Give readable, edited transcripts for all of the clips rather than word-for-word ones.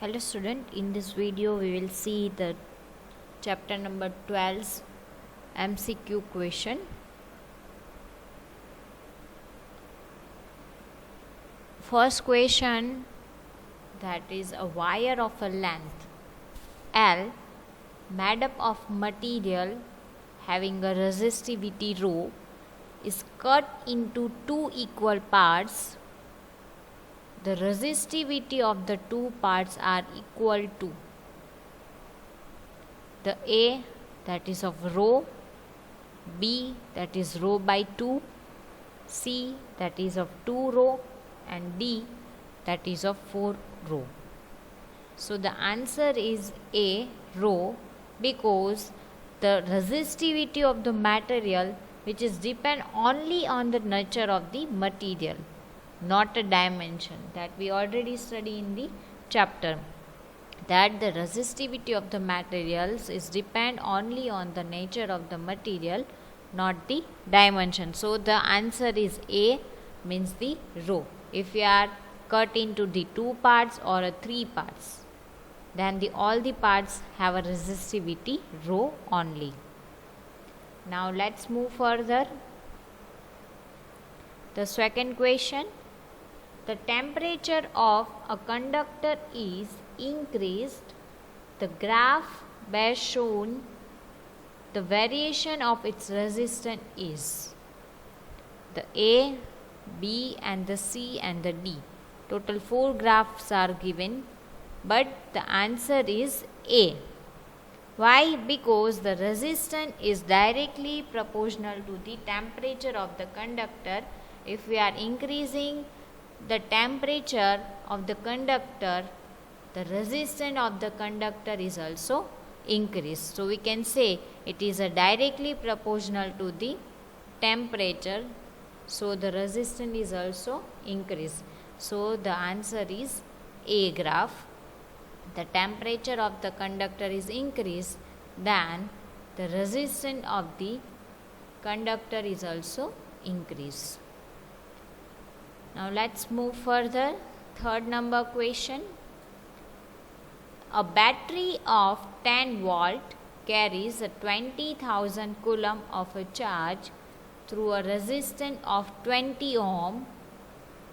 Hello student, in this video we will see the chapter number 12's MCQ question. First question, that is a wire of a length L made up of material having a resistivity rho is cut into two equal parts. The resistivity of the two parts are equal to the A, that is of rho, B, that is rho by 2, C, that is of 2 rho, and D, that is of 4 rho. So the answer is A, rho, because the resistivity of the material, which is depend only on the nature of the material, not a dimension, that we already study in the chapter, that the resistivity of the materials is depend only on the nature of the material, not the dimension. So the answer is A, means the rho. If we are cut into the two parts or three parts, then all the parts have a resistivity rho only. Now let's move further. The second question, the temperature of a conductor is increased. The graph bears shown the variation of its resistance is the A, B and the C and the D. Total 4 graphs are given, but the answer is A. Why? Because the resistance is directly proportional to the temperature of the conductor. If we are increasing the temperature of the conductor, the resistance of the conductor is also increased. So we can say it is directly proportional to the temperature. So the resistance is also increased. So the answer is A graph. The temperature of the conductor is increased, then the resistance of the conductor is also increased. Now let's move further. Third number question. A battery of 10 volt carries a 20,000 coulomb of a charge through a resistance of 20 ohm.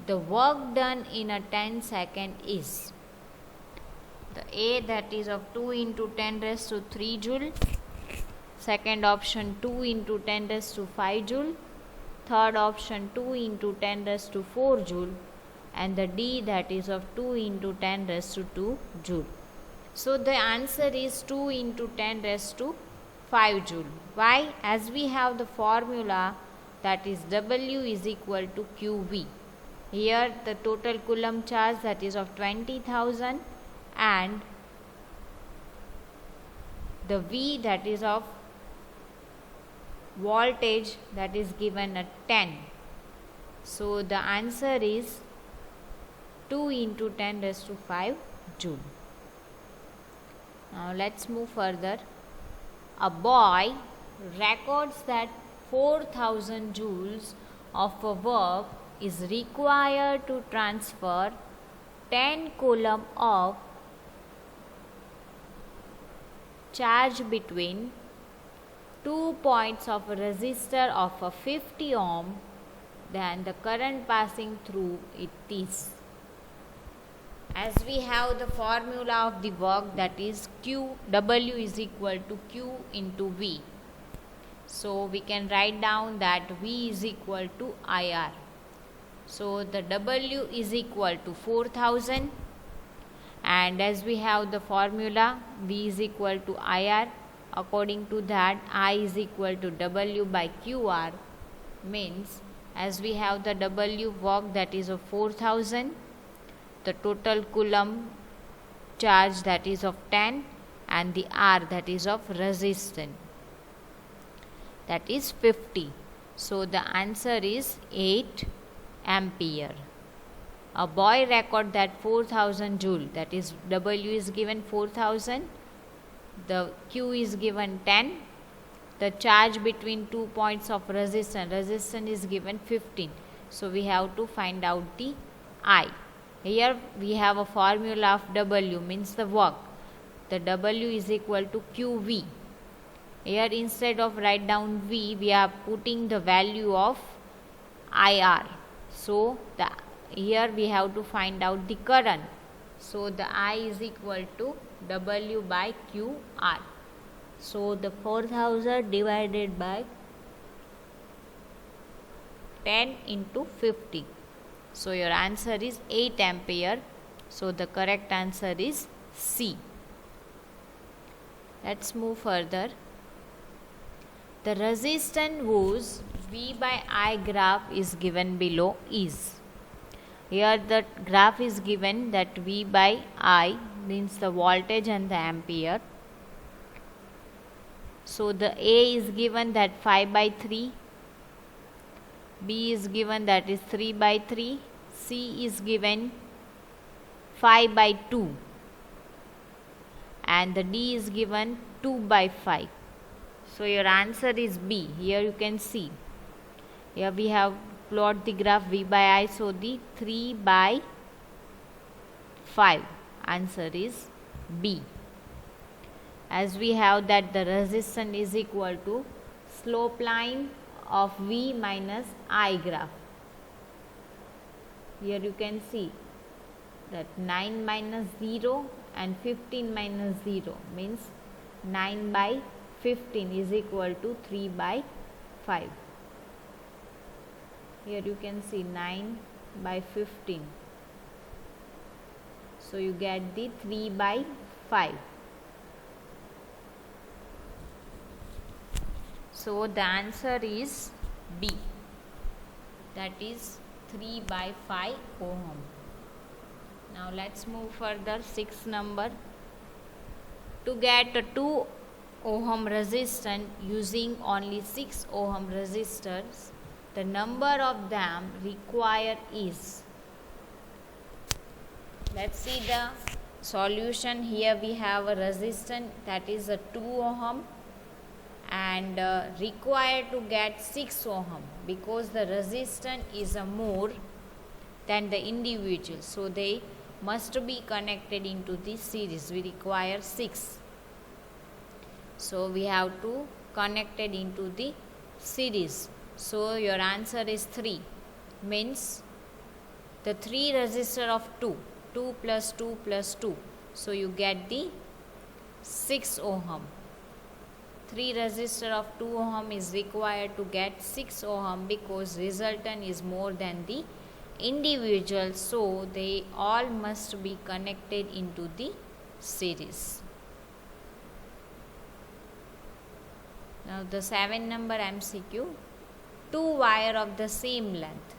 The work done in a 10 second is the A, that is of 2 into 10 raised to 3 joule. Second option 2 into 10 raised to 5 joule. Third option 2 into 10 raised to 4 joule, and the D, that is of 2 into 10 raised to 2 joule. So the answer is 2 into 10 raised to 5 joule. Why? As we have the formula, that is W is equal to QV. Here the total coulomb charge, that is of 20,000, and the V, that is of voltage, that is given at 10. So the answer is 2 into 10 raised to 5 joule. Now let's move further. A boy records that 4,000 joules of a work is required to transfer 10 coulomb of charge between 2 points of a resistor of a 50 ohm, then the current passing through it is. As we have the formula of the work, that is W is equal to Q into V. So we can write down that V is equal to IR. So the W is equal to 4,000, and as we have the formula V is equal to IR, according to that I is equal to W by QR, means as we have the W work, that is of 4,000, the total coulomb charge, that is of 10, and the R, that is of resistance, that is 50. So the answer is 8 ampere. A boy record that 4,000 joule, that is W is given 4,000, the Q is given 10, the charge between 2 points of resistance is given 15. So we have to find out the I. Here we have a formula of W, means the work. The W is equal to QV. Here instead of write down V, we are putting the value of IR. So here we have to find out the current. So the I is equal to W by QR. So the 4000 divided by 10 into 50. So your answer is 8 ampere. So the correct answer is C. Let's move further. The resistance whose V by I graph is given below is. Here the graph is given that V by I means the voltage and the ampere. So the A is given that 5 by 3. B is given that is 3 by 3. C is given 5 by 2. And the D is given 2 by 5. So your answer is B. Here you can see. Here we have plot the graph V by I. So the 3 by 5. Answer is B. As we have that the resistance is equal to slope line of V minus I graph. Here you can see that 9 minus 0 and 15 minus 0 means 9 by 15 is equal to 3 by 5. Here you can see 9 by 15. So you get the 3 by 5. So the answer is B. That is 3 by 5 ohm. Now let's move further. 6th number. To get a 2 ohm resistance using only 6 ohm resistors, the number of them required is. Let's see the solution. Here we have a resistance that is a 2 ohm and required to get 6 ohm because the resistance is a more than the individual. So they must be connected into the series. We require 6. So we have to connect it into the series. So your answer is 3. Means the 3 resistor of 2. 2 plus 2 plus 2. So you get the 6 ohm. 3 resistor of 2 ohm is required to get 6 ohm because resultant is more than the individual. So they all must be connected into the series. Now the 7 number MCQ. 2 wire of the same length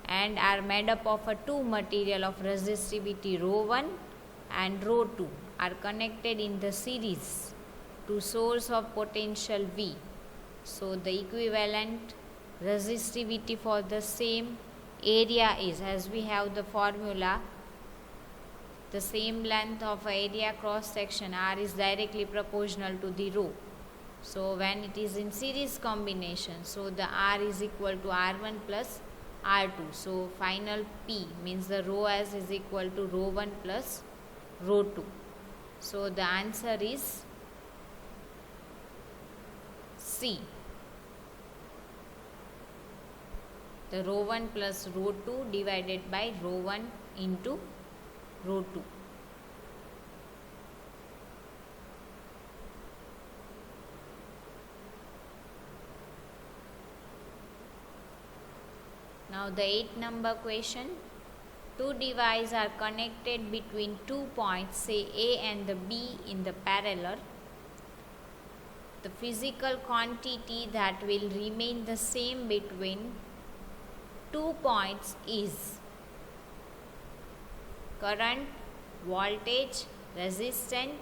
and are made up of a 2 material of resistivity rho 1 and rho 2 are connected in the series to source of potential V. So the equivalent resistivity for the same area is, as we have the formula, the same length of area cross section R is directly proportional to the rho. So when it is in series combination, so the R is equal to R1 plus R2. So final P means the rho S is equal to rho 1 plus rho 2. So the answer is C. The rho 1 plus rho 2 divided by rho 1 into rho 2. Now the 8th number question. 2 devices are connected between 2 points, say A and the B in the parallel. The physical quantity that will remain the same between 2 points is current, voltage, resistance,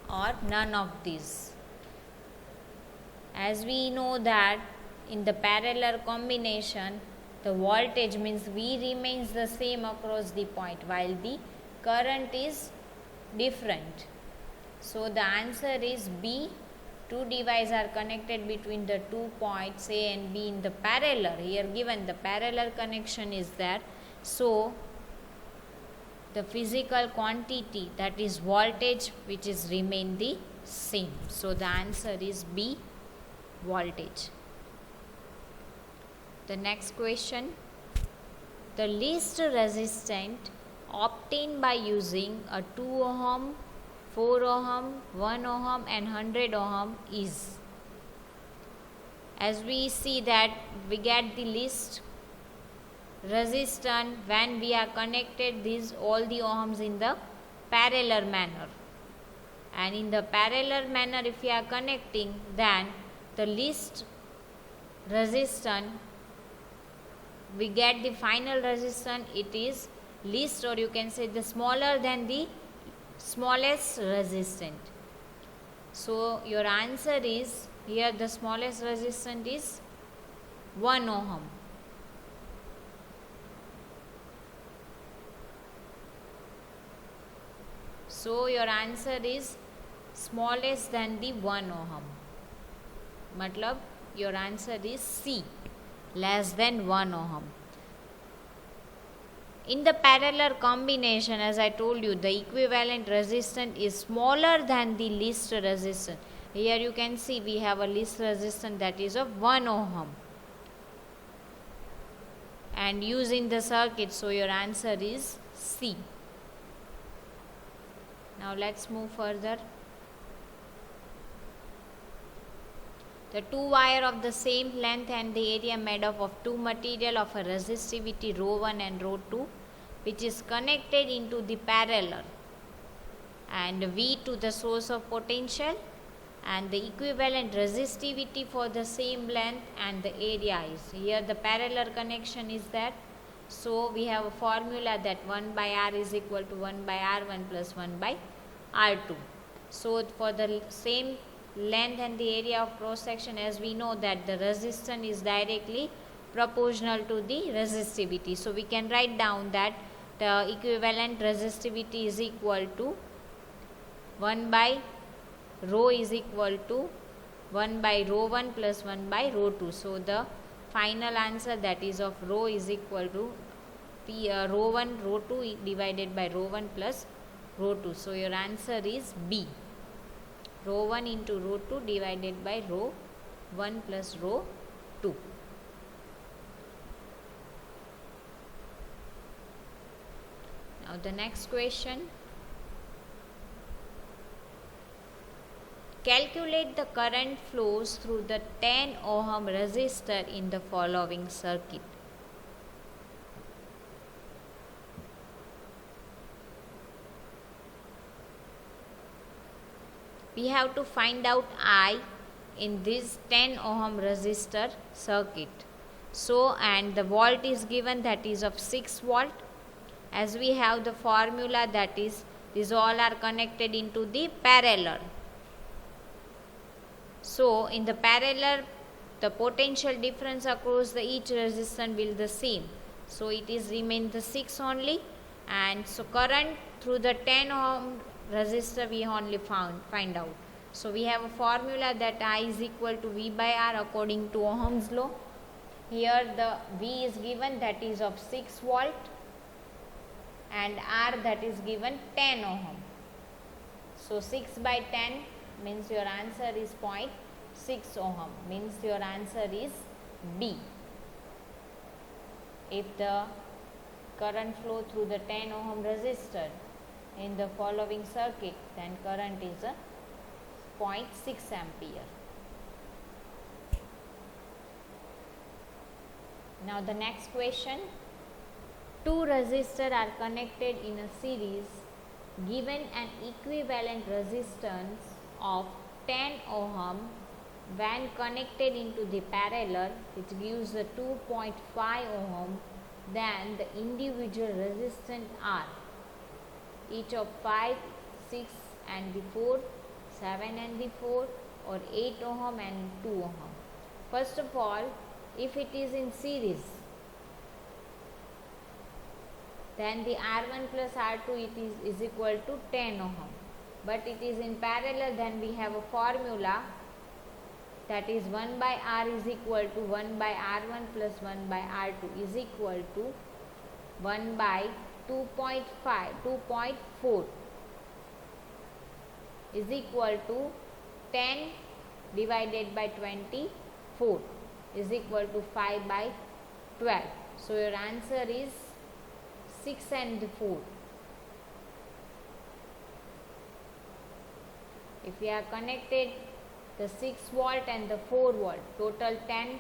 or none of these. As we know that in the parallel combination, the voltage means V remains the same across the point while the current is different. So the answer is B. 2 devices are connected between the 2 points A and B in the parallel. Here given the parallel connection is there. So the physical quantity, that is voltage, which is remain the same. So the answer is B, voltage. The next question, the least resistant obtained by using a 2 ohm, 4 ohm, 1 ohm and 100 ohm is. As we see that we get the least resistance when we are connected these all the ohms in the parallel manner, and in the parallel manner if we are connecting, then the least resistance we get the final resistance, it is least, or you can say the smaller than the smallest resistant. So your answer is here, the smallest resistance is 1 ohm. So your answer is smallest than the 1 ohm. Matlab your answer is C, less than 1 ohm. In the parallel combination, as I told you, the equivalent resistance is smaller than the least resistance. Here you can see we have a least resistance that is of 1 ohm. And using the circuit, so your answer is C. Now let's move further. The two wire of the same length and the area made up of two material of a resistivity ρ1 and ρ2, which is connected into the parallel, and V to the source of potential, and the equivalent resistivity for the same length and the area is. Here the parallel connection is that. So we have a formula that 1 by R is equal to 1 by R1 plus 1 by R2. So for the same length and the area of cross section, as we know that the resistance is directly proportional to the resistivity. So we can write down that the equivalent resistivity is equal to 1 by rho is equal to 1 by ρ1 plus 1 by ρ2. So the final answer, that is of rho is equal to ρ1 ρ2 divided by ρ1 plus ρ2. So your answer is B, ρ1 into ρ2 divided by ρ1 plus ρ2. Now the next question, calculate the current flows through the 10 ohm resistor in the following circuit. We have to find out I in this 10 ohm resistor circuit. So, and the volt is given, that is of 6 volt. As we have the formula, that is these all are connected into the parallel. So in the parallel, the potential difference across the each resistance will the same. So it is remain the 6 only, and so current through the 10 ohm resistor we only find out. So we have a formula that I is equal to V by R according to Ohm's law. Here the V is given, that is of 6 volt, and R that is given 10 ohm. So 6 by 10 means your answer is 0.6 ohm, means your answer is B. If the current flow through the 10 ohm resistor in the following circuit, then current is a 0.6 ampere. Now the next question, two resistors are connected in a series given an equivalent resistance of 10 ohm when connected into the parallel, which gives a 2.5 ohm, then the individual resistance are each of 5, 6 and the 4, 7 and the 4, or 8 ohm and 2 ohm. First of all, if it is in series, then the R1 plus R2 it is equal to 10 ohm. But it is in parallel, then we have a formula, that is 1 by R is equal to 1 by R1 plus 1 by R2 is equal to 1 by 2 2.4 is equal to 10 divided by 24 is equal to 5 by 12. So your answer is 6 and 4. If we are connected the 6 volt and the 4 volt, total 10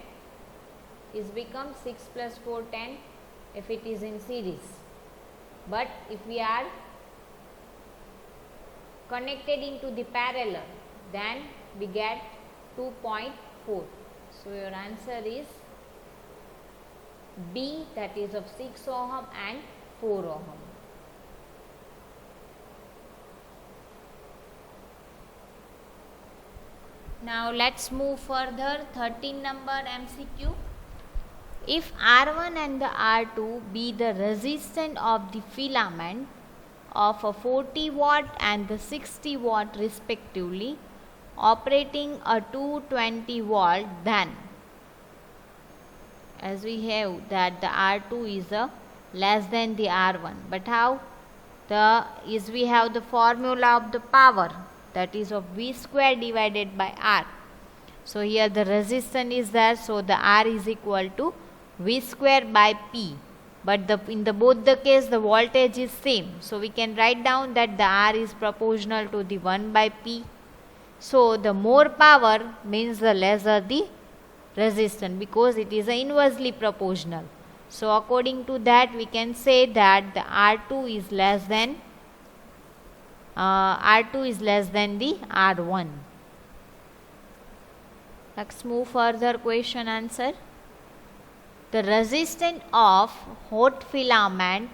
is become 6 plus 4 10 if it is in series. But if we are connected into the parallel, then we get 2.4. So your answer is B, that is of 6 ohm and 4 ohm. Now let's move further. 13 number MCQ. If R1 and the R2 be the resistance of the filament of a 40 watt and the 60 watt respectively, operating a 220 volt, then as we have that the R2 is less than the R1. But how? We have the formula of the power, that is of V square divided by R. So here the resistance is there, so the R is equal to V square by P. But in both the case the voltage is same. So we can write down that the R is proportional to the 1 by P. So the more power means the lesser the resistance, because it is inversely proportional. So according to that we can say that the R2 is less than the R1. Let's move further. Question answer. The resistance of hot filament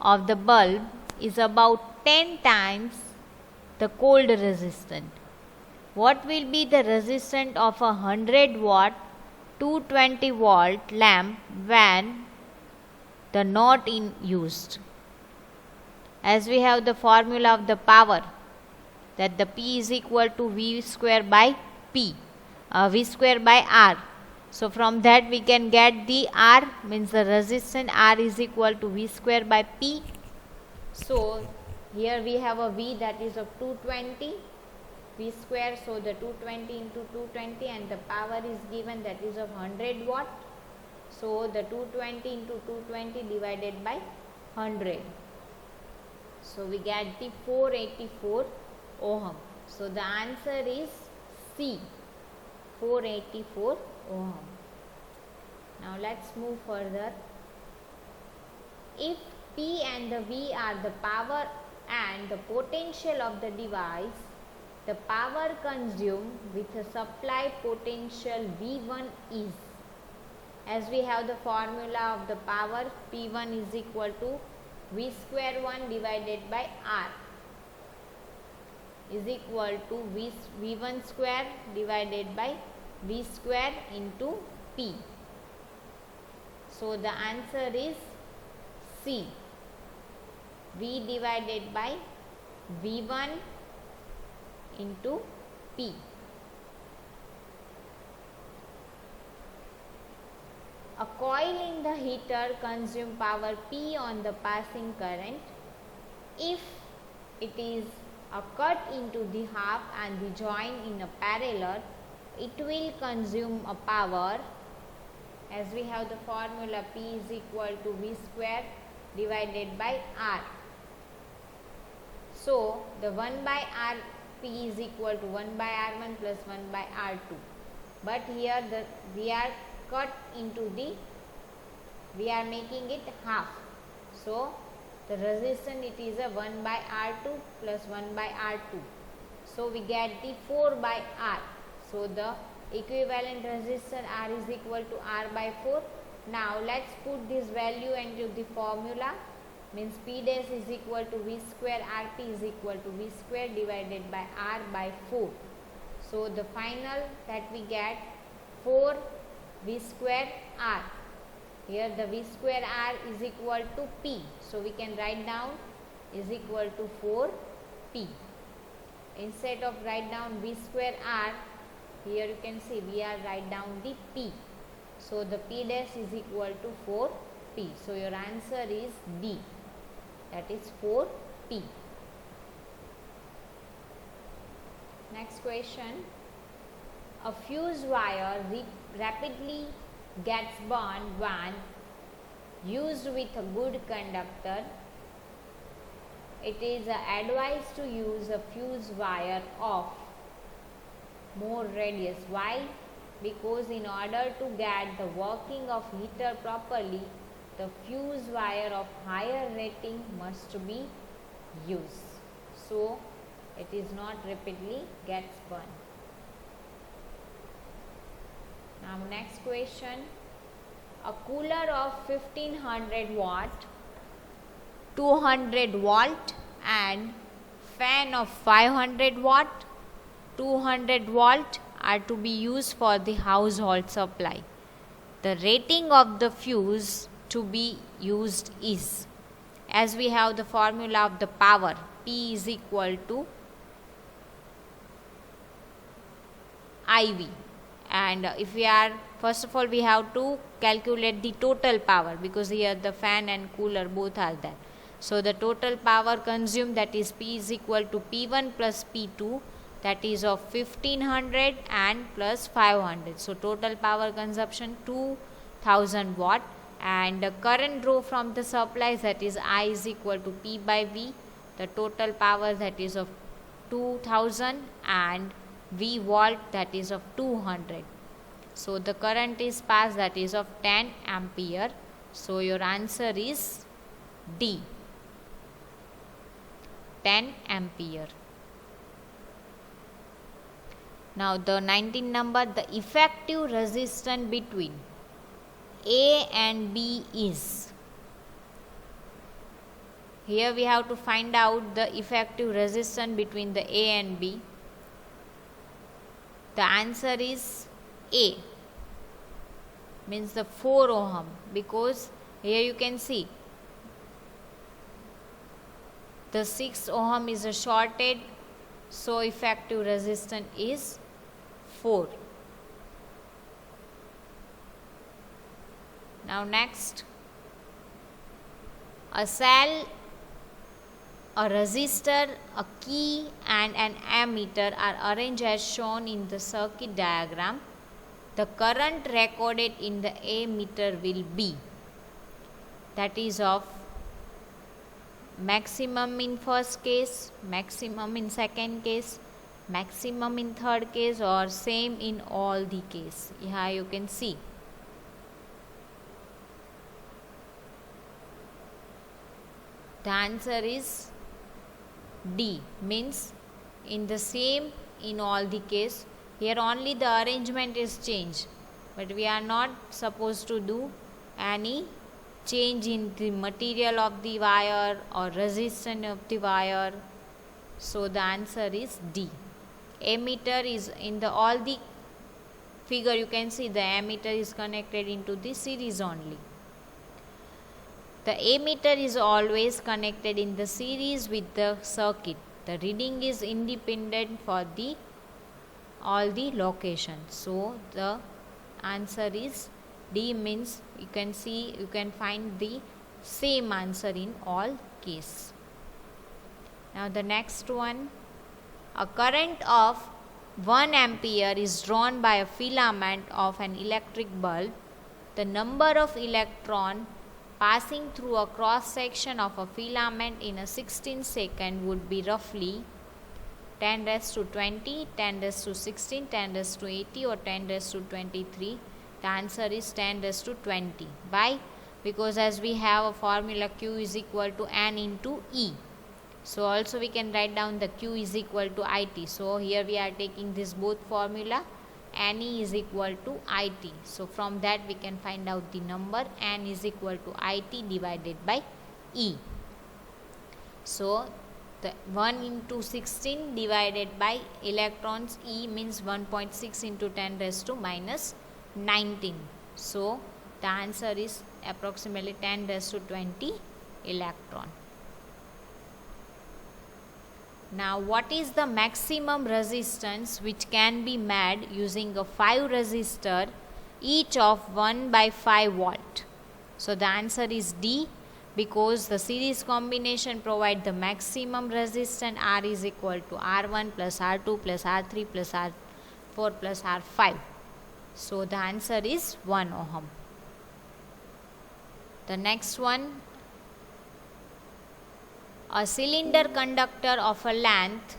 of the bulb is about 10 times the cold resistance. What will be the resistance of a 100 watt 220 volt lamp when the not in used? As we have the formula of the power, that the P is equal to V square by V square by R. So from that we can get the R, means the resistance R is equal to V square by P. So here we have a V, that is of 220 V square. So the 220 into 220, and the power is given, that is of 100 watt. So the 220 into 220 divided by 100. So we get the 484 ohm. So the answer is C, 484 ohm. Now let's move further. If P and the V are the power and the potential of the device, the power consumed with a supply potential V1 is, as we have the formula of the power, P1 is equal to V square 1 divided by R is equal to V1 square divided by V square into P. So the answer is C, V divided by V1 into P. A coil in the heater consumes power P on the passing current. If it is cut into the half and the join in a parallel, it will consume a power, as we have the formula P is equal to V square divided by R. So the 1 by R P is equal to 1 by R1 plus 1 by R2. But here we are making it half. So the resistance, it is a 1 by R2 plus 1 by R2. So we get the 4 by R. So the equivalent resistance R is equal to R by 4. Now let's put this value into the formula, means P dash is equal to V square RP is equal to V square divided by R by 4. So the final that we get 4 V square R. Here the V square R is equal to P. So we can write down is equal to 4 P. Instead of write down V square R, here you can see we are write down the P. So the P dash is equal to 4 P. So your answer is D. that is 4P. Next question. A fuse wire rapidly gets burned when used with a good conductor. It is advised to use a fuse wire of more radius. Why? Because in order to get the working of heater properly, the fuse wire of higher rating must be used. So, it is not rapidly gets burned. Now, next question. A cooler of 1500 watt, 200 volt and fan of 500 watt, 200 volt are to be used for the household supply. The rating of the fuse to be used is, as we have the formula of the power, P is equal to IV, and if we are, first of all we have to calculate the total power, because here the fan and cooler both are there. So the total power consumed, that is P is equal to P1 plus P2, that is of 1500 and plus 500. So total power consumption 2000 watt, and the current draw from the supplies, that is I is equal to P by V, the total power that is of 2000 and V volt that is of 200. So the current is passed, that is of 10 ampere. So your answer is D, 10 ampere. Now the 19 number, the effective resistance between A and B is. Here we have to find out the effective resistance between the A and B. The answer is A, means the 4 ohm, because here you can see the 6 ohm is a shorted, so effective resistance is 4. Now next, a cell, a resistor, a key and an ammeter are arranged as shown in the circuit diagram. The current recorded in the ammeter will be, that is of maximum in first case, maximum in second case, maximum in third case, or same in all the case. Here you can see. The answer is D, means in the same in all the case. Here only the arrangement is changed, but we are not supposed to do any change in the material of the wire or resistance of the wire. So the answer is D. Ammeter is in the all the figure, you can see the ammeter is connected into the series only. The ammeter is always connected in the series with the circuit. The reading is independent for the all the locations. So the answer is D, means you can see, you can find the same answer in all case. Now the next one, a current of 1 ampere is drawn by a filament of an electric bulb. The number of electrons passing through a cross section of a filament in a 16 second would be roughly 10 raised to 20, 10 raised to 16, 10 raised to 80 or 10 raised to 23. The answer is 10 raised to 20. Why? Because as we have a formula Q is equal to N into E. So also we can write down the Q is equal to IT. So here we are taking this both formula, NE is equal to IT. So from that we can find out the number N is equal to IT divided by E. So the 1 into 16 divided by electrons E means 1.6 into 10 raised to minus 19. So the answer is approximately 10 raised to 20 electron. Now what is the maximum resistance which can be made using a 5 resistor each of 1 by 5 volt? So the answer is D, because the series combination provide the maximum resistance. R is equal to R1 plus R2 plus R3 plus R4 plus R5. So the answer is 1 ohm. The next one, a cylinder conductor of a length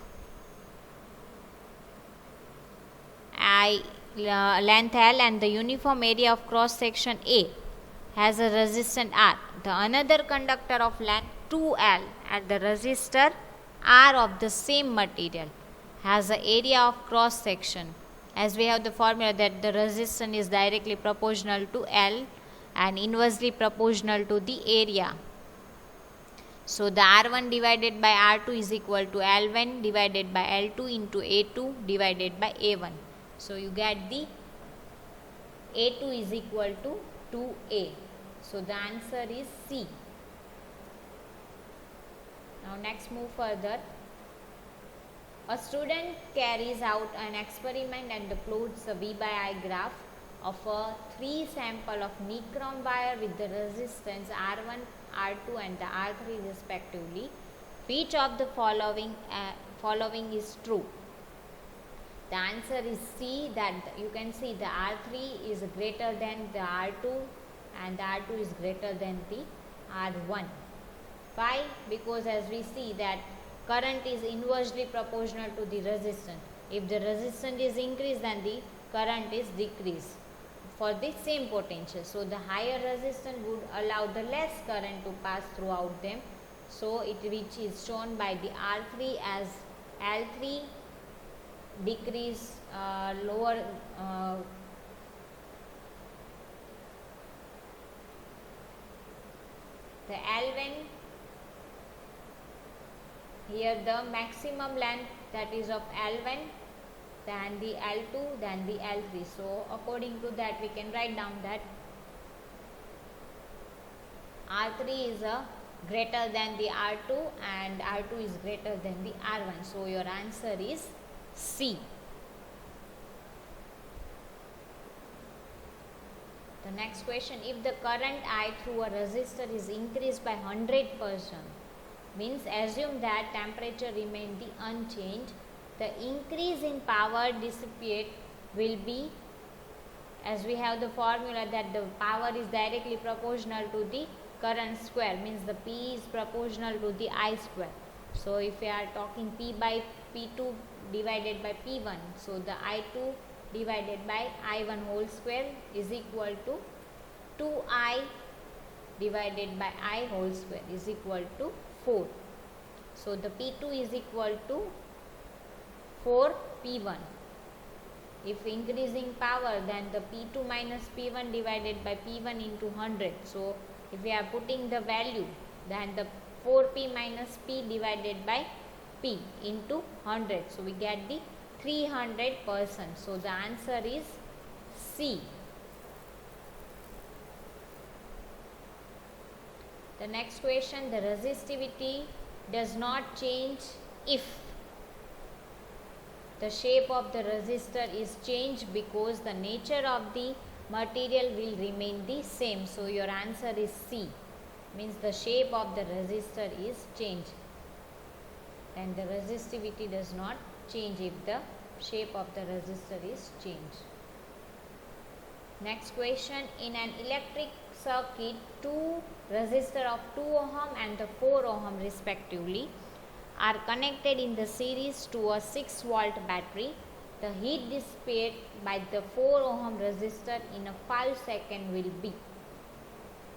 length L and the uniform area of cross section A has a resistance R. The another conductor of length 2L at the resistor R of the same material has an area of cross section. As we have the formula that the resistance is directly proportional to L and inversely proportional to the area. So the R1 divided by R2 is equal to L1 divided by L2 into A2 divided by A1. So you get the A2 is equal to 2A. So the answer is C. Now next move further. A student carries out an experiment and plots a V by I graph of a 3 sample of nichrome wire with the resistance R1, R2 and the R3 respectively. Which of the following is true? The answer is C, that you can see the R3 is greater than the R2 and the R2 is greater than the R1. Why? Because as we see that current is inversely proportional to the resistance. If the resistance is increased, then the current is decreased for the same potential. So the higher resistance would allow the less current to pass throughout them. So which is shown by the R3 as L3 decrease lower the L1 here the maximum length that is of L1, then the L2, then the L3. So according to that we can write down that R3 is greater than the R2 and R2 is greater than the R1. So your answer is C. The next question, if the current I through a resistor is increased by 100%, means assume that temperature remain the unchanged, the increase in power dissipate will be, as we have the formula that the power is directly proportional to the current square, means the P is proportional to the I square. So if we are talking P by P2 divided by P1, so the I2 divided by I1 whole square is equal to 2I divided by I whole square is equal to 4. So the P2 is equal to 4 P1. If increasing power, then the P2 minus P1 divided by P1 into 100. So if we are putting the value, then the 4P minus P divided by P into 100. So we get the 300%. So the answer is C. The next question, the resistivity does not change if the shape of the resistor is changed, because the nature of the material will remain the same. So your answer is C, means the shape of the resistor is changed, and the resistivity does not change if the shape of the resistor is changed. Next question, in an electric circuit, two resistors of 2 ohm and the 4 ohm respectively are connected in the series to a 6 volt battery. The heat dissipated by the 4 ohm resistor in a 5 second will be.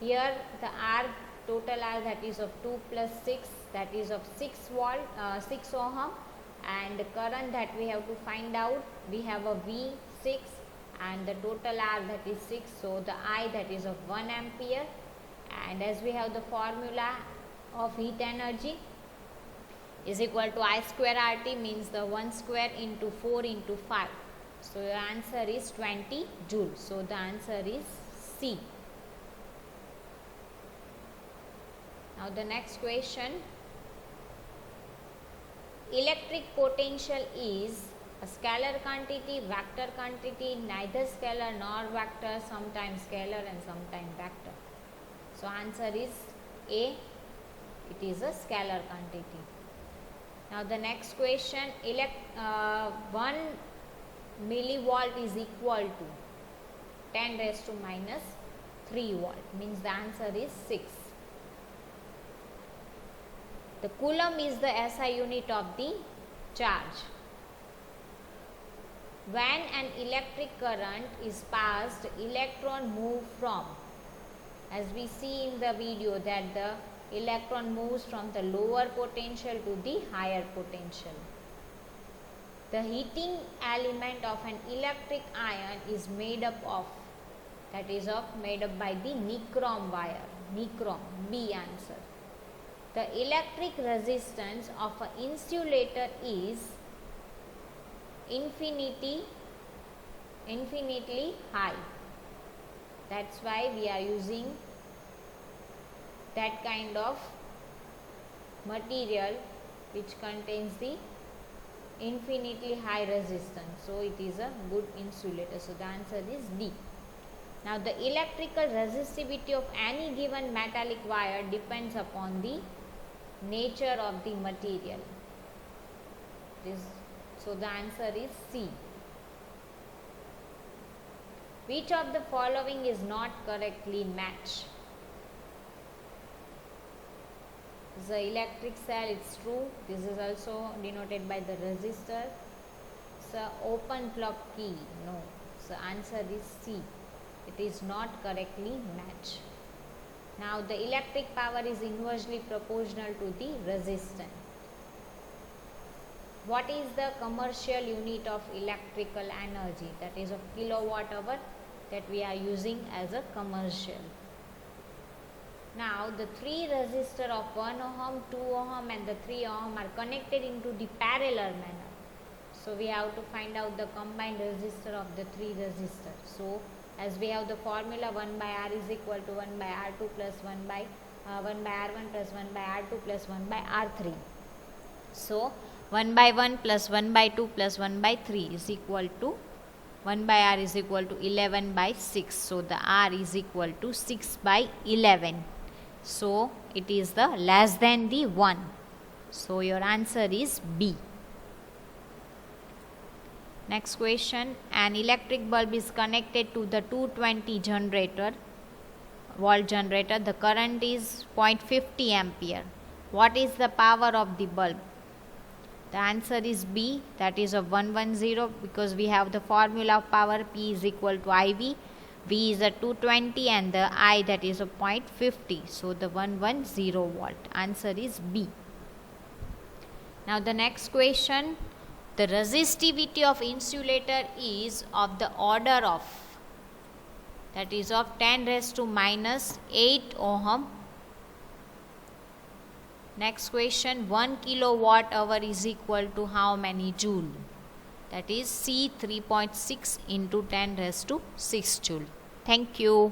Here the R, total R, that is of 2 plus 6, that is of 6 ohm, and the current that we have to find out, we have a V6 and the total R, that is 6. So the I, that is of 1 ampere, and as we have the formula of heat energy is equal to I square RT, means the 1 square into 4 into 5. So your answer is 20 joules. So the answer is C. Now the next question, electric potential is a scalar quantity, vector quantity, neither scalar nor vector, sometimes scalar and sometimes vector. So answer is A, it is a scalar quantity. Now the next question, 1 millivolt is equal to 10 raised to minus 3 volt, means the answer is 6. The coulomb is the SI unit of the charge. When an electric current is passed, electron move from, as we see in the video, that the electron moves from the lower potential to the higher potential. The heating element of an electric ion is made up of, that is made up by the nichrome wire. Nichrome, B answer. The electric resistance of an insulator is infinitely high. That's why we are using that kind of material which contains the infinitely high resistance. So it is a good insulator. So the answer is D. Now the electrical resistivity of any given metallic wire depends upon the nature of the material. So the answer is C. Which of the following is not correctly matched? The electric cell, it's true. This is also denoted by the resistor. So open plug key, no. So answer is C. It is not correctly matched. Now the electric power is inversely proportional to the resistance. What is the commercial unit of electrical energy? That is of kilowatt hour that we are using as a commercial. Now the 3 resistors of 1 ohm, 2 ohm and the 3 ohm are connected into the parallel manner. So we have to find out the combined resistor of the 3 resistors. So as we have the formula, 1 by R is equal to 1 by R2 plus 1 by R1 plus 1 by R2 plus 1 by R3. So 1 by 1 plus 1 by 2 plus 1 by 3 is equal to 1 by R is equal to 11 by 6. So the R is equal to 6 by 11. So it is the less than the 1. So your answer is B. Next question, an electric bulb is connected to the 220 volt generator. The current is 0.50 ampere. What is the power of the bulb? The answer is B, that is of 110, because we have the formula of power, P is equal to IV. V is a 220 and the I, that is a 0.50. So the 110 volt. Answer is B. Now the next question. The resistivity of insulator is of the order of, that is of 10 raised to minus 8 ohm. Next question, 1 kilowatt hour is equal to how many joule? That is C 3.6 into 10 raised to 6 joule. Thank you.